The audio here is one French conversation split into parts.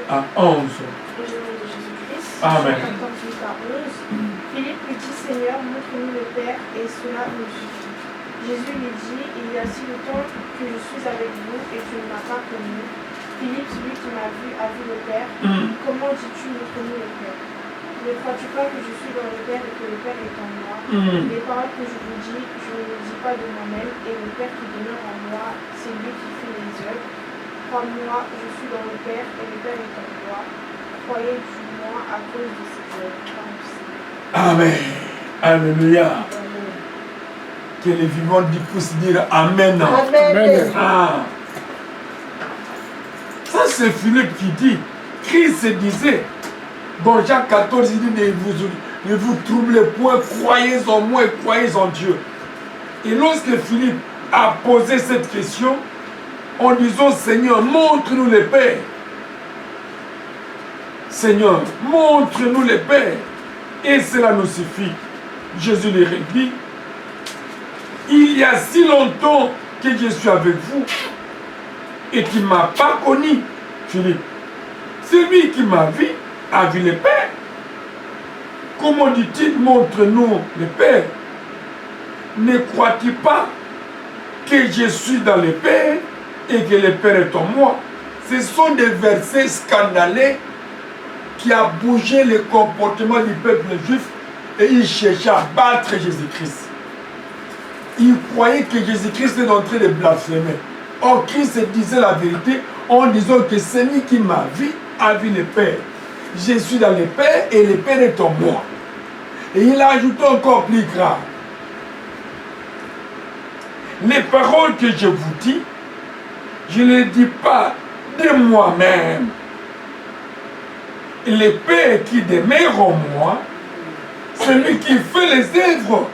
à 11. Amen. Philippe lui dit, Seigneur, montre-nous le Père, et cela nous suffit. Jésus lui dit, il y a si longtemps que je suis avec vous et tu ne m'as pas connu. Philippe, celui qui m'a vu, a vu le Père. Comment dis-tu, montre-nous le Père? Ne crois-tu pas que je suis dans le Père et que le Père est en moi? Les paroles que je vous dis, je ne les dis pas de moi-même, et le Père qui demeure en moi, c'est lui qui fait les œuvres. Crois-moi, je suis dans le Père et le Père est en moi. Croyez du moins à cause de ces œuvres. Amen. Alléluia. Que les vivants puissent dire Amen. Amen. Ah. Ça c'est Philippe qui dit. Christ disait, dans Jean 14, il dit, ne vous troublez point, croyez en moi et croyez en Dieu. Et lorsque Philippe a posé cette question, en disant, Seigneur, montre-nous le Père. Seigneur, montre-nous le Père. Et cela nous suffit. Jésus lui dit, il y a si longtemps que je suis avec vous et qui ne m'a pas connu, Philippe. Celui qui m'a vu a vu le Père. Comment dit-il, montre-nous le Père? Ne crois-tu pas que je suis dans le Père et que le Père est en moi? Ce sont des versets scandaleux qui a bougé le comportement du peuple juif et il cherchait à battre Jésus-Christ. Il croyait que Jésus-Christ est en train de blasphémer. Or, Christ disait la vérité en disant que celui qui m'a vu a vu le Père. Je suis dans le Père et le Père est en moi. Et il a ajouté encore plus grave. Les paroles que je vous dis, je ne les dis pas de moi-même. Le Père qui demeure en moi, celui qui fait les œuvres,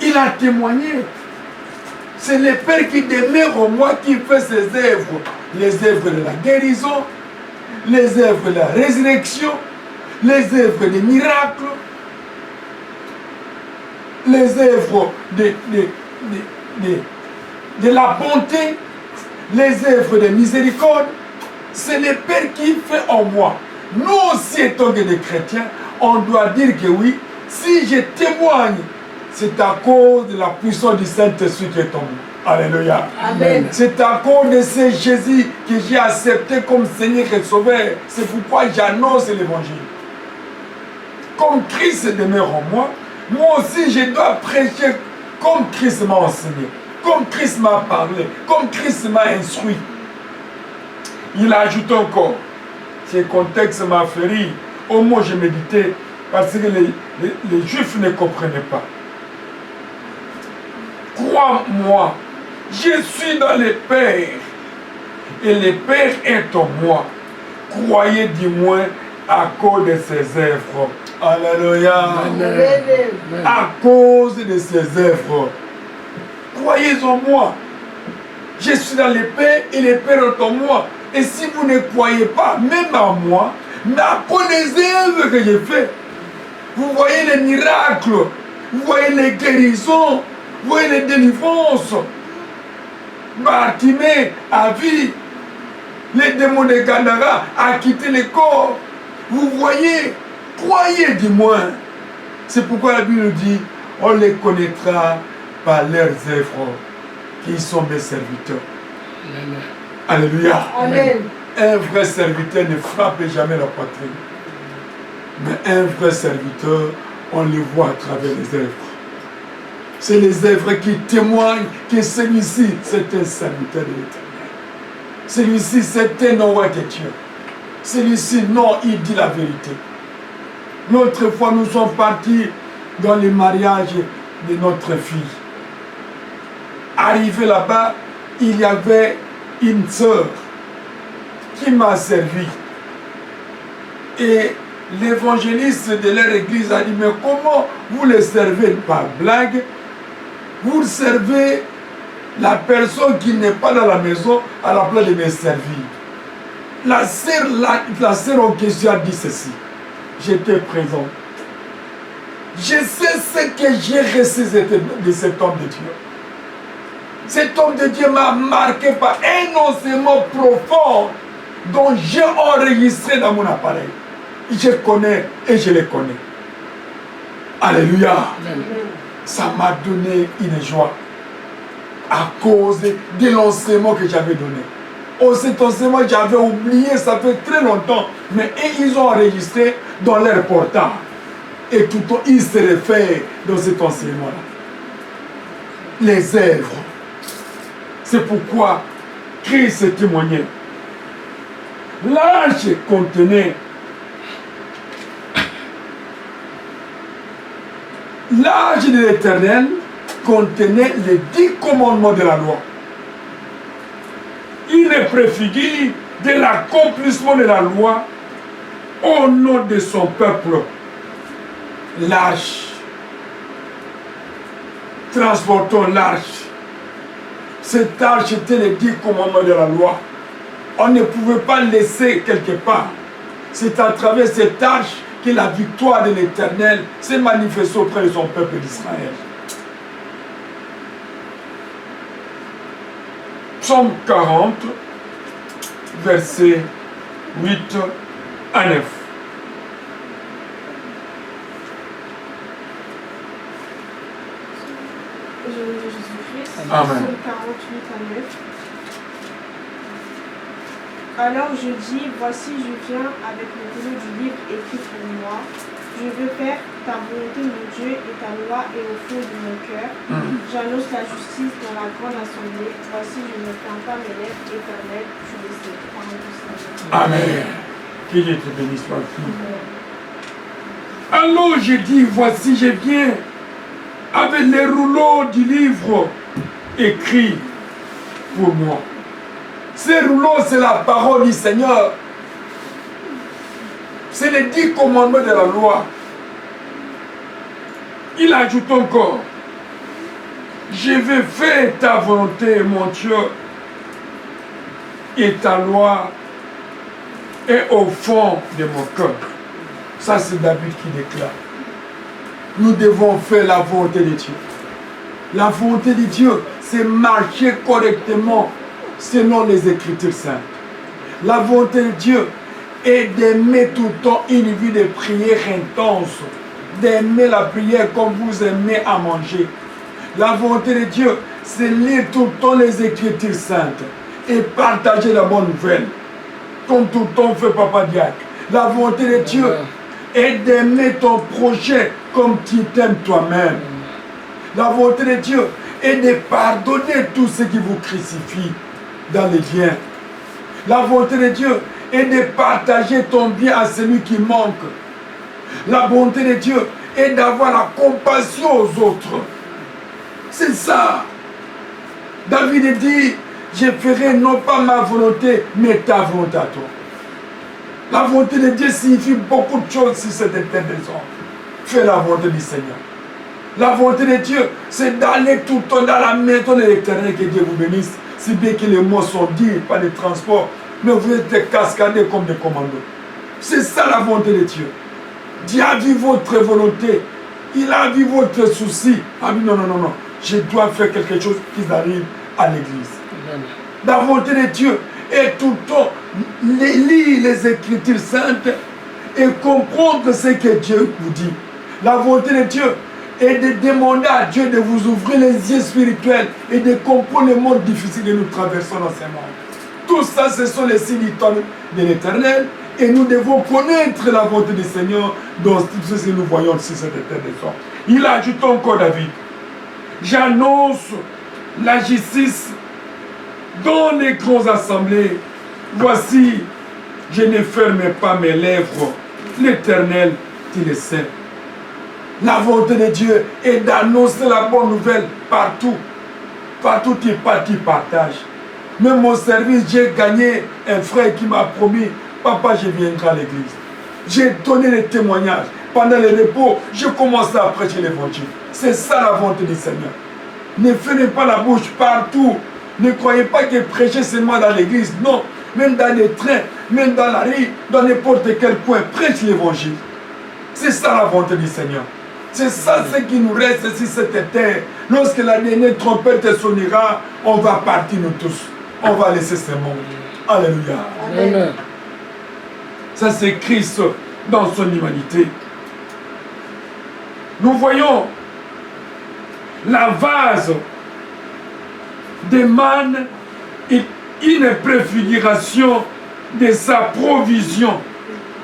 il a témoigné. C'est le Père qui demeure en moi qui fait ses œuvres. Les œuvres de la guérison, les œuvres de la résurrection, les œuvres des miracles, les œuvres de la bonté, les œuvres de miséricorde. C'est le Père qui fait en moi. Nous aussi, étant que des chrétiens, on doit dire que oui, si je témoigne, c'est à cause de la puissance du Saint-Esprit qui est en moi. Alléluia. Amen. C'est à cause de ce Jésus que j'ai accepté comme Seigneur et Sauveur. C'est pourquoi j'annonce l'évangile. Comme Christ demeure en moi, moi aussi je dois prêcher comme Christ m'a enseigné, comme Christ m'a parlé, comme Christ m'a instruit. Il a ajouté encore, ce contexte m'a fait rire. Au moins je méditais parce que les Juifs ne comprenaient pas. Crois-moi, je suis dans le Père et le Père est en moi. Croyez du moins à cause de ses œuvres. Alléluia. À cause de ses œuvres. Croyez en moi. Je suis dans le Père et le Père est en moi. Et si vous ne croyez pas, même en moi, mais à cause des œuvres que j'ai fait, vous voyez les miracles, vous voyez les guérisons, vous voyez les délivrances. Bartimée a vu les démons de Gadara a quitté le corps. Vous voyez, croyez du moins. C'est pourquoi la Bible dit, on les connaîtra par leurs œuvres, qui sont mes serviteurs. Amen. Alléluia. Amen. Un vrai serviteur ne frappe jamais la poitrine. Mais un vrai serviteur, on le voit à travers les œuvres. C'est les œuvres qui témoignent que celui-ci, c'est un serviteur de l'Éternel. Celui-ci, c'est un roi de Dieu. Celui-ci, non, il dit la vérité. L'autre fois, nous sommes partis dans le mariage de notre fille. Arrivé là-bas, il y avait une sœur qui m'a servi. Et l'évangéliste de leur église a dit, mais comment vous les servez par blague? Vous servez la personne qui n'est pas dans la maison à la place de me servir. La sœur en question a dit ceci. J'étais présent. Je sais ce que j'ai reçu de cet homme de Dieu. Cet homme de Dieu m'a marqué par un enseignement profond dont j'ai enregistré dans mon appareil. Je connais et je les connais. Alléluia. Ça m'a donné une joie à cause de l'enseignement que j'avais donné. Oh, cet enseignement, j'avais oublié, ça fait très longtemps. Mais ils ont enregistré dans leur portable. Et tout le temps, ils se réfèrent dans cet enseignement-là. Les œuvres. C'est pourquoi Christ témoignait. L'arche contenait l'arche de l'Éternel contenait les 10 commandements de la loi. Il est préfigure de l'accomplissement de la loi au nom de son peuple. L'arche. Transportons l'arche. Cette arche était les 10 commandements de la loi. On ne pouvait pas laisser quelque part. C'est à travers cette arche que la victoire de l'Éternel s'est manifestée auprès de son peuple d'Israël. Psaume 40, versets 8 à 9. Jésus-Christ, Amen. Psaume 48 à 9. Alors je dis, voici je viens avec le rouleau du livre écrit pour moi. Je veux faire ta volonté, mon Dieu, et ta loi est au fond de mon cœur. J'annonce la justice dans la grande assemblée. Voici, je ne ferme pas mes lèvres, éternel, tu le sais. Amen. Que Dieu te bénisse, ma fille. Alors je dis, voici je viens avec les rouleaux du livre écrit pour moi. Ces rouleaux, c'est la parole du Seigneur. C'est les 10 commandements de la loi. Il ajoute encore, je vais faire ta volonté, mon Dieu, et ta loi est au fond de mon cœur. Ça, c'est David qui déclare. Nous devons faire la volonté de Dieu. La volonté de Dieu, c'est marcher correctement selon les Écritures saintes. La volonté de Dieu est d'aimer tout le temps une vie de prière intense, d'aimer la prière comme vous aimez à manger. La volonté de Dieu, c'est lire tout le temps les Écritures saintes et partager la bonne nouvelle, comme tout le temps fait Papa Diac. La volonté de Dieu est d'aimer ton projet comme tu t'aimes toi-même. La volonté de Dieu est de pardonner tout ce qui vous crucifie dans les biens. La volonté de Dieu est de partager ton bien à celui qui manque. La volonté de Dieu est d'avoir la compassion aux autres. C'est ça. David dit, je ferai non pas ma volonté, mais ta volonté à toi. La volonté de Dieu signifie beaucoup de choses sur cette terre des hommes. Fais la volonté du Seigneur. La volonté de Dieu, c'est d'aller tout le temps dans la maison de l'Éternel, que Dieu vous bénisse. Si bien que les mots sont dits, pas de transport, mais vous êtes cascadés comme des commandos. C'est ça la volonté de Dieu. Dieu a vu votre volonté. Il a vu votre souci. Ah oui, non, non, non, non. Je dois faire quelque chose qui arrive à l'église. La volonté de Dieu est tout le temps lire les Écritures saintes et comprendre ce que Dieu vous dit. La volonté de Dieu est de demander à Dieu de vous ouvrir les yeux spirituels et de comprendre le monde difficile que nous traversons dans ce monde. Tout ça, ce sont les signes de l'Éternel et nous devons connaître la volonté du Seigneur dans tout ce que nous voyons sur cette terre des hommes. Il ajoute encore David, j'annonce la justice dans les grandes assemblées. Voici, je ne ferme pas mes lèvres. L'Éternel, tu le sais. La volonté de Dieu est d'annoncer la bonne nouvelle partout. Partout tu partages. Même mon service, j'ai gagné un frère qui m'a promis, papa, je viendrai à l'église. J'ai donné les témoignages. Pendant le repos, je commençais à prêcher l'évangile. C'est ça la volonté du Seigneur. Ne fermez pas la bouche partout. Ne croyez pas que prêcher seulement dans l'église. Non, même dans les trains, même dans la rue, dans n'importe quel coin, prêche l'évangile. C'est ça la volonté du Seigneur. C'est ça ce qui nous reste sur cette terre. Lorsque la dernière trompette sonnera, on va partir nous tous. On va laisser ce monde. Alléluia. Amen. Ça, c'est Christ dans son humanité. Nous voyons la vase des mannes et une préfiguration de sa provision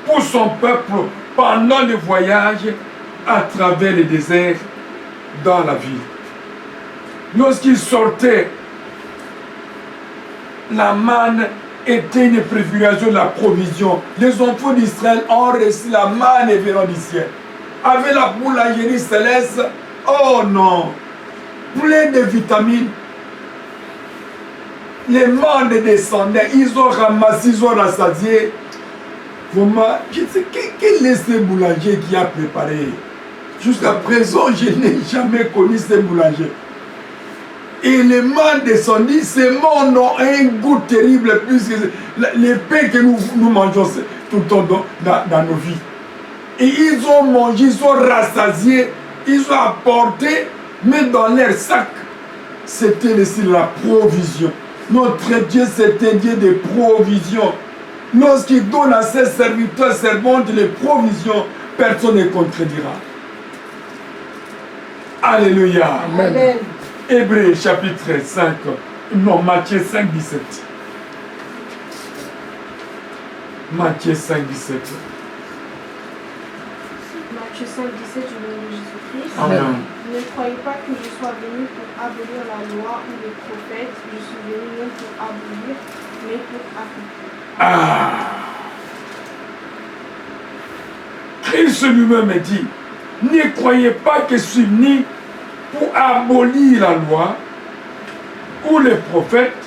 pour son peuple pendant le voyage à travers le désert dans la ville. Lorsqu'il sortait, la manne était une préfiguration de la provision. Les enfants d'Israël ont reçu la manne venant du ciel. Avec la boulangerie céleste, oh non, plein de vitamines. Les mannes descendaient, ils ont ramassé, ils ont rassasié. Vraiment, je sais quel est ce boulanger qui a préparé. Jusqu'à présent, je n'ai jamais connu ce boulanger. Et les mannes descendues, ces mannes ont un goût terrible, puisque les pains que nous mangeons tout le temps dans nos vies. Et ils ont mangé, ils ont rassasié, ils ont apporté, mais dans leur sac, c'était la provision. Notre Dieu, c'est un Dieu de provision. Lorsqu'il donne à ses serviteurs, servantes les provisions, personne ne contredira. Alléluia. Amen. Hébreux chapitre 5, non, Matthieu 5, 17. Matthieu 5, 17. Matthieu 5, 17 du nom de Jésus-Christ. Amen. Ne croyez pas que je sois venu pour abolir la loi ou les prophètes. Je suis venu non pour abolir, mais pour accomplir. Ah. Christ lui-même dit, ne croyez pas que je suis venu pour abolir la loi ou les prophètes.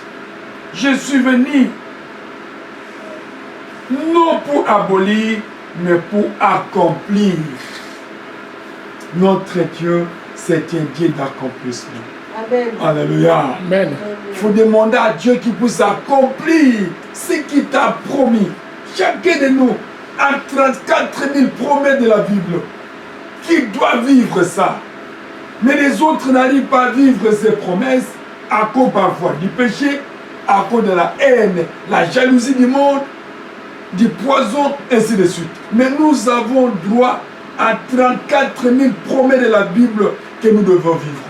Je suis venu non pour abolir, mais pour accomplir. Notre Dieu, c'est un Dieu d'accomplissement. Amen. Alléluia. Amen. Il faut demander à Dieu qui puisse accomplir ce qu'il t'a promis. Chacun de nous a 34 000 promesses de la Bible. Qui doit vivre ça? Mais les autres n'arrivent pas à vivre ces promesses à cause parfois du péché, à cause de la haine, la jalousie du monde, du poison, ainsi de suite. Mais nous avons droit à 34 000 promesses de la Bible que nous devons vivre.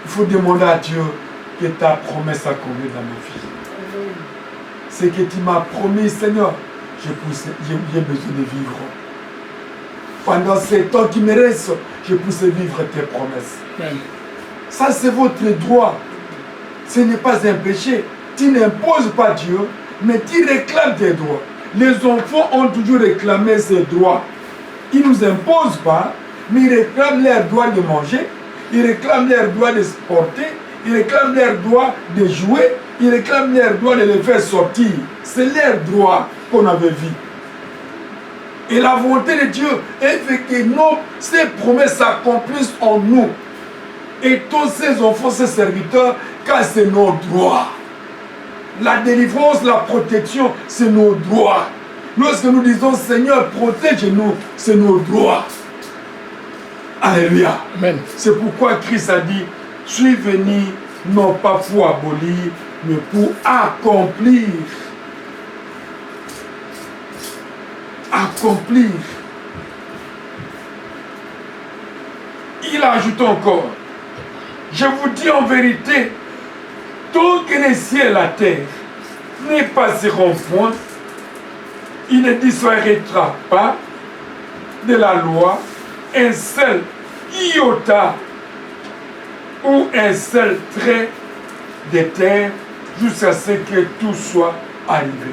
Il faut demander à Dieu que ta promesse s'accomplisse dans ma vie. Ce que tu m'as promis, Seigneur, j'ai besoin de vivre. Pendant ces temps qui me restent, je puisse vivre tes promesses. Amen. Ça, c'est votre droit. Ce n'est pas un péché. Tu n'imposes pas Dieu, mais tu réclames tes droits. Les enfants ont toujours réclamé ces droits. Ils ne nous imposent pas, mais ils réclament leur droit de manger, ils réclament leur droit de se porter, ils réclament leur droit de jouer, ils réclament leur droit de les faire sortir. C'est leur droit qu'on avait vu. Et la volonté de Dieu est que ces promesses s'accomplissent en nous. Et tous ces enfants, ces serviteurs, car c'est nos droits. La délivrance, la protection, c'est nos droits. Lorsque nous disons Seigneur, protège-nous, c'est nos droits. Alléluia. Amen. C'est pourquoi Christ a dit, je suis venu non pas pour abolir, mais pour accomplir. Accomplir. Il ajoute encore, je vous dis en vérité, tant que les ciels et la terre ne passeront point, il ne disparaîtra pas de la loi un seul iota ou un seul trait de terre jusqu'à ce que tout soit arrivé.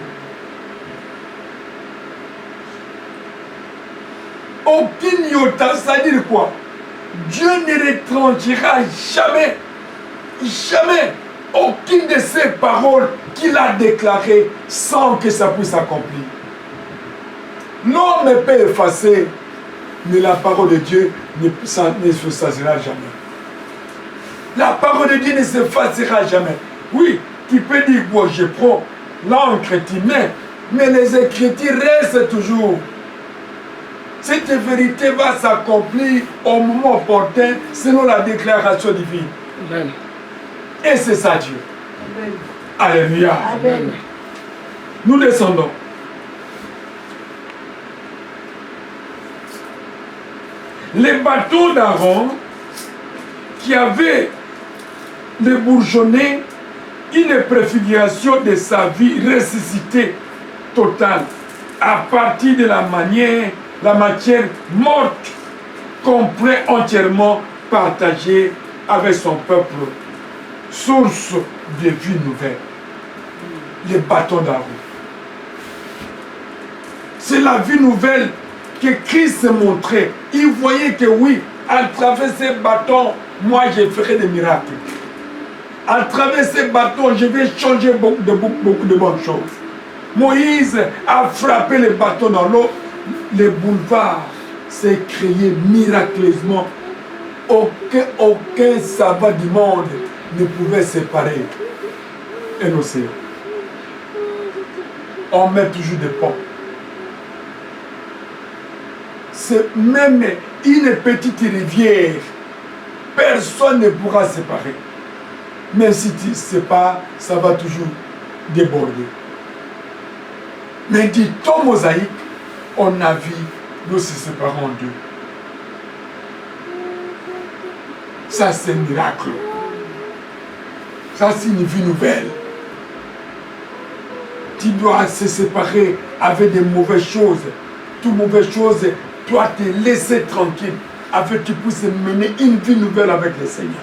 Aucun iota, ça veut dire quoi? Dieu ne retranchera jamais, jamais aucune de ces paroles qu'il a déclarées sans que ça puisse s'accomplir. L'homme peut effacer, mais la parole de Dieu ne s'effacera jamais. La parole de Dieu ne s'effacera jamais. Oui, tu peux dire, bon, je prends l'encre, tu mets, mais les Écritures restent toujours. Cette vérité va s'accomplir au moment opportun selon la déclaration divine. Amen. Et c'est ça Dieu. Amen. Alléluia. Amen. Nous descendons. Les bâtons d'Aaron qui avaient le bourgeonné une préfiguration de sa vie ressuscitée totale à partir de la matière morte qu'on pourrait entièrement partager avec son peuple, source de vie nouvelle. Les bâtons d'Aaron. C'est la vie nouvelle que Christ montrait. Il voyait que oui, à travers ces bâtons, moi je ferai des miracles. À travers ces bâtons, je vais changer beaucoup de bonnes choses. Moïse a frappé les bâtons dans l'eau. Les boulevards s'est créé miraculeusement. Aucun sabbat du monde ne pouvait séparer un océan. On met toujours des ponts. C'est même une petite rivière. Personne ne pourra séparer. Même si tu sépares, ça va toujours déborder. Mais dit ton mosaïque, on a vu, nous se séparons en deux. Ça, c'est un miracle. Ça, c'est une vie nouvelle. Tu dois se séparer avec des mauvaises choses. Toutes mauvaises choses, toi, te laisser tranquille, afin que tu puisses mener une vie nouvelle avec le Seigneur.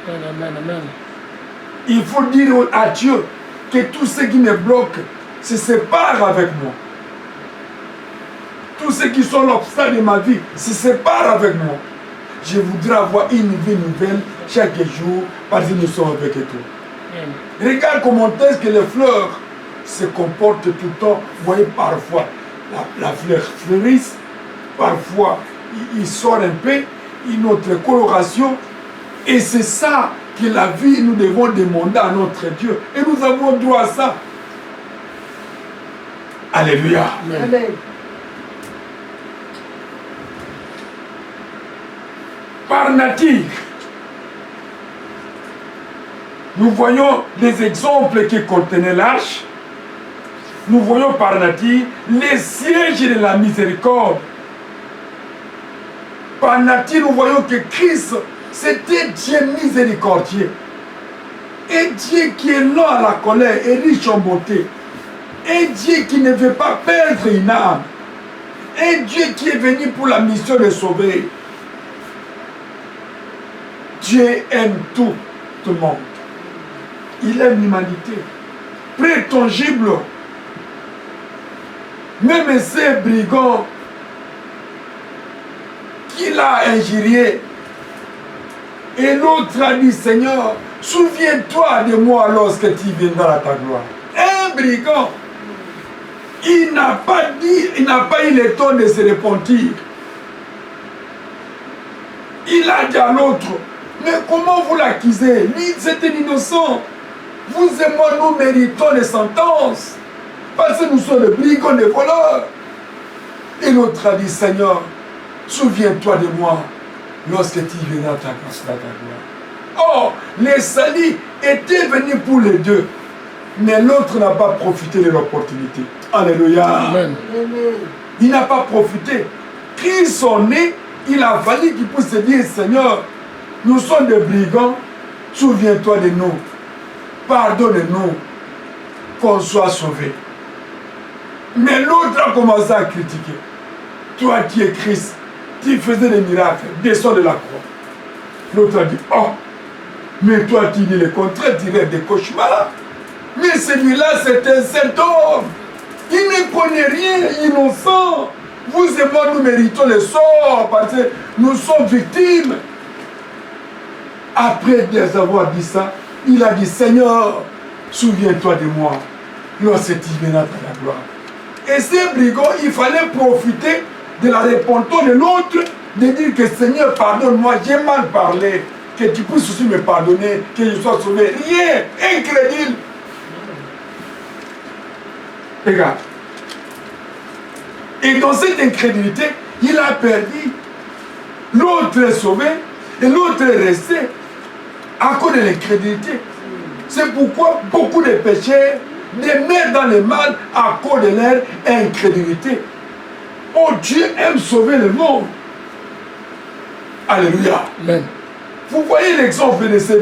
Amen, amen. Il faut dire à Dieu que tout ce qui me bloque se sépare avec moi. Tous ceux qui sont l'obstacle de ma vie se séparent avec moi. Je voudrais avoir une vie nouvelle chaque jour parce que nous sommes avec toi. Regarde comment est-ce que les fleurs se comportent tout le temps. Vous voyez, parfois, la fleur fleurisse, parfois, il sort un peu, une autre coloration. Et c'est ça que la vie, nous devons demander à notre Dieu. Et nous avons droit à ça. Alléluia. Amen. Par nature, nous voyons les exemples qui contenaient l'arche. Nous voyons par nature les sièges de la miséricorde. Par nature, nous voyons que Christ, c'était Dieu miséricordieux. Et Dieu qui est lent à la colère et riche en bonté. Et Dieu qui ne veut pas perdre une âme. Et Dieu qui est venu pour la mission de sauver. Dieu aime tout le monde. Il aime l'humanité. Prétangible. Même ces brigands qu'il a injuriés. Et l'autre a dit, Seigneur, souviens-toi de moi lorsque tu viendras à ta gloire. Un brigand, il n'a pas eu le temps de se repentir. Il a dit à l'autre, mais comment vous l'accusez? Lui, c'était innocent. Vous et moi, nous méritons les sentences. Parce que nous sommes des brigands, des voleurs. Et l'autre a dit, Seigneur, souviens-toi de moi lorsque tu viendras à ta gloire. Or, les salis étaient venus pour les deux. Mais l'autre n'a pas profité de l'opportunité. Alléluia. Amen. Il n'a pas profité. Christ son nez, il a fallu qu'il puisse se dire, Seigneur, nous sommes des brigands, souviens-toi de nous. Pardonne-nous, qu'on soit sauvés. Mais l'autre a commencé à critiquer. Toi qui es Christ, tu faisais des miracles, descends de la croix. L'autre a dit, oh, mais toi tu dis le contraire, tu rêves des cauchemars. Mais celui-là, c'est un saint homme. Il ne connaît rien, innocent. Vous et moi, nous méritons le sort parce que nous sommes victimes. Après avoir dit ça, il a dit, Seigneur, souviens-toi de moi lorsque tu viendras à la gloire. Et ces brigands, il fallait profiter de la repentance de l'autre, de dire que Seigneur, pardonne-moi, j'ai mal parlé, que tu puisses aussi me pardonner, que je sois sauvé. Rien, incrédule. Regarde. Et dans cette incrédulité, il a perdu. L'autre est sauvé et l'autre est resté à cause de l'incrédulité. C'est pourquoi beaucoup de pécheurs demeurent dans le mal à cause de leur incrédulité. Oh, Dieu aime sauver le monde. Alléluia. Amen. Vous voyez l'exemple de ces